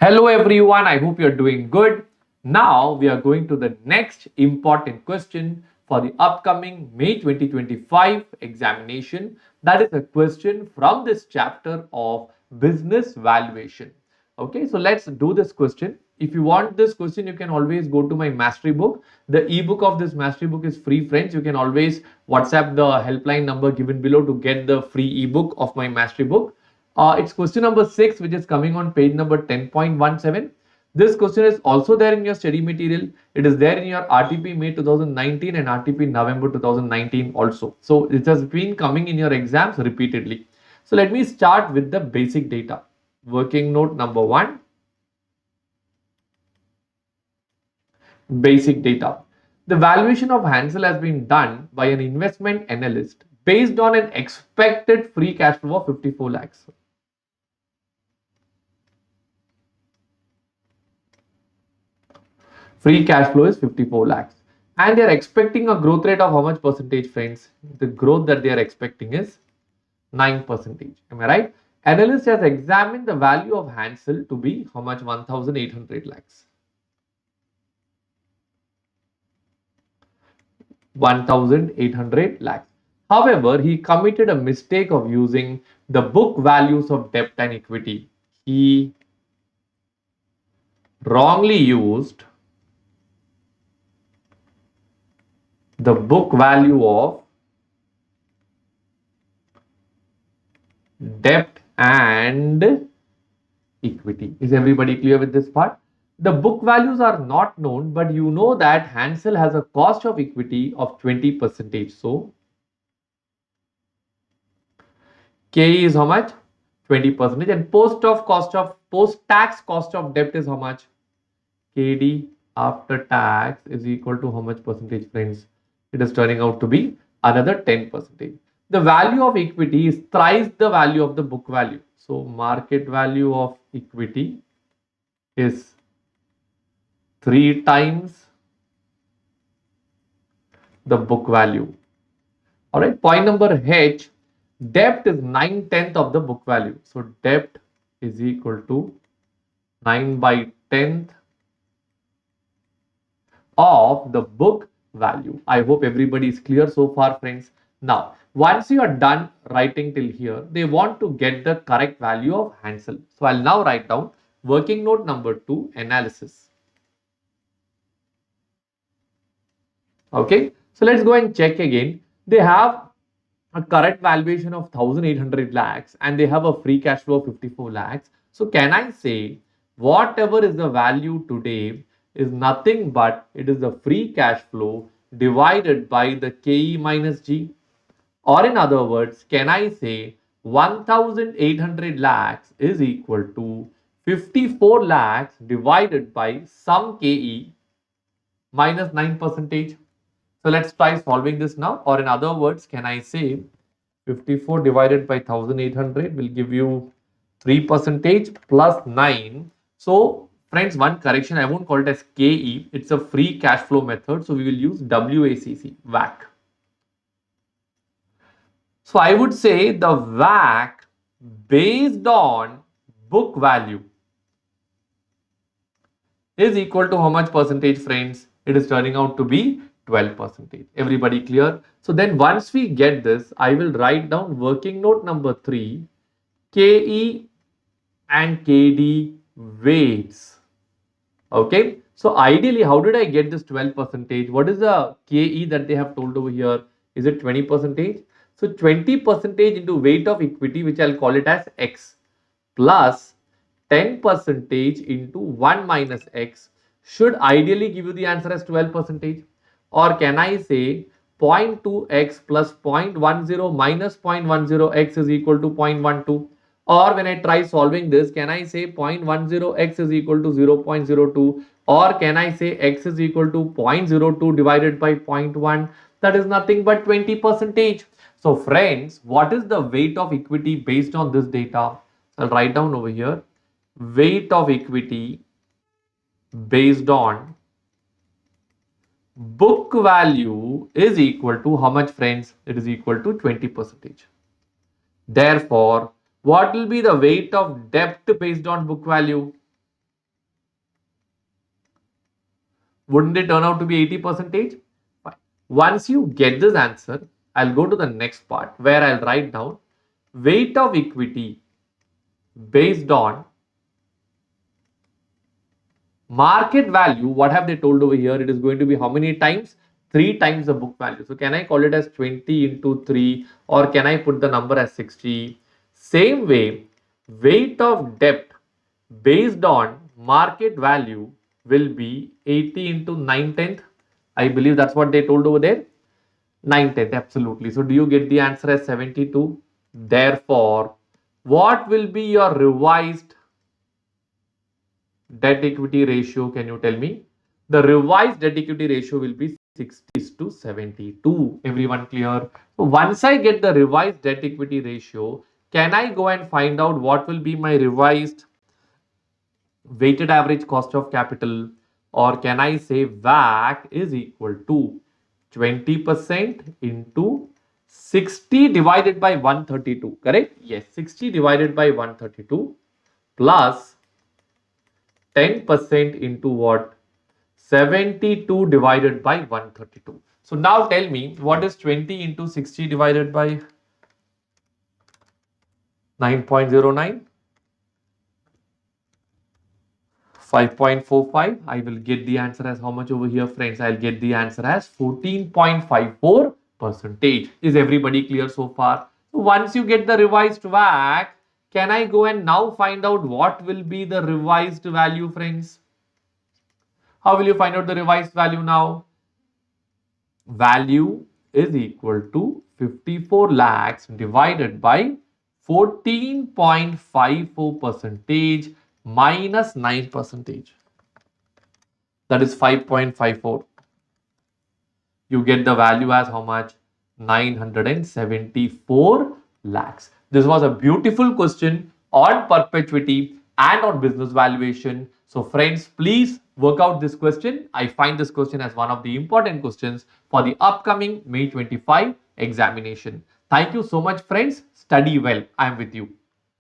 Hello everyone, I hope you're doing good. Now we are going to the next important question for the upcoming May 2025 examination. That is a question from this chapter of business valuation. Okay, so let's do this question. If you want this question, you can always go to my mastery book. The ebook of this mastery book is free, friends. You can always WhatsApp the helpline number given below to get the free ebook of my mastery book. It's question number 6, which is coming on page number 10.17. This question is also there in your study material. It is there in your RTP May 2019 and RTP November 2019 also. So it has been coming in your exams repeatedly. So let me start with the basic data. Working note number 1. Basic data. The valuation of Hansel has been done by an investment analyst based on an expected free cash flow of 54 lakhs. Free cash flow is 54 lakhs. And they are expecting a growth rate of how much percentage, friends? The growth that they are expecting is 9%. Am I right? Analyst has examined the value of Hansel to be how much? 1,800 lakhs. 1,800 lakhs. However, he committed a mistake of using the book values of debt and equity. He wrongly used the book value of debt and equity. Is everybody clear with this part? The book values are not known, but you know that Hansel has a cost of equity of 20%. So K is how much? 20%. And post-tax cost of debt is how much? KD after tax is equal to how much percentage, friends? It is turning out to be another 10%. The value of equity is thrice the value of the book value. So market value of equity is 3 times the book value. All right. Point number H, debt is 9/10 of the book value. So debt is equal to 9/10 of the book value. I hope everybody is clear so far, friends. Now, once you are done writing till here, they want to get the correct value of Hansel. So I'll now write down working note number 2, analysis. Okay, so let's go and check again. They have a correct valuation of 1,800 lakhs and they have a free cash flow of 54 lakhs. So can I say whatever is the value today is nothing but it is the free cash flow divided by the KE minus G? Or in other words, can I say 1,800 lakhs is equal to 54 lakhs divided by some KE minus 9%? So let's try solving this now. Or in other words, can I say 54 divided by 1,800 will give you 3% plus 9. So friends, one correction, I won't call it as KE. It's a free cash flow method. So we will use WACC, WACC. So I would say the WACC based on book value is equal to how much percentage, friends? It is turning out to be 12%. Everybody clear? So then once we get this, I will write down working note number 3, KE and KD weights. Okay. So ideally, how did I get this 12%? What is the KE that they have told over here? Is it 20%? So 20% into weight of equity, which I'll call it as X, plus 10% into 1 minus X should ideally give you the answer as 12%. Or can I say 0.2x plus 0.10 minus 0.10x is equal to 0.12? Or when I try solving this, can I say 0.10x is equal to 0.02? Or can I say x is equal to 0.02 divided by 0.1? That is nothing but 20%. So friends, what is the weight of equity based on this data? I'll write down over here. Weight of equity based on book value is equal to how much, friends? It is equal to 20%. Therefore, what will be the weight of debt based on book value? Wouldn't it turn out to be 80 percentage? Fine. Once you get this answer, I'll go to the next part where I'll write down weight of equity based on market value. What have they told over here? It is going to be how many times? 3 times the book value. So can I call it as 20 into 3, or can I put the number as 60? Same way, weight of debt based on market value will be 80 into 9/10. I believe that's what they told over there. 9/10, absolutely. So do you get the answer as 72? Therefore, what will be your revised debt equity ratio? Can you tell me? The revised debt equity ratio will be 60 to 72. Everyone clear? So once I get the revised debt equity ratio, can I go and find out what will be my revised weighted average cost of capital, or can I say WACC is equal to 20% into 60 divided by 132, correct? Yes, 60 divided by 132 plus 10% into what? 72 divided by 132. So now tell me, what is 20 into 60 divided by 9.09? 5.45. I will get the answer as how much over here, friends? I'll get the answer as 14.54 percentage. Is everybody clear so far? So once you get the revised WACC, can I go and now find out what will be the revised value, friends? How will you find out the revised value now? Value is equal to 54 lakhs divided by 14.54 percentage minus 9 percentage. That is 5.54. You get the value as how much? 974 lakhs. This was a beautiful question on perpetuity and on business valuation. So friends, please work out this question. I find this question as one of the important questions for the upcoming May 25 examination. Thank you so much, friends. Study well. I am with you.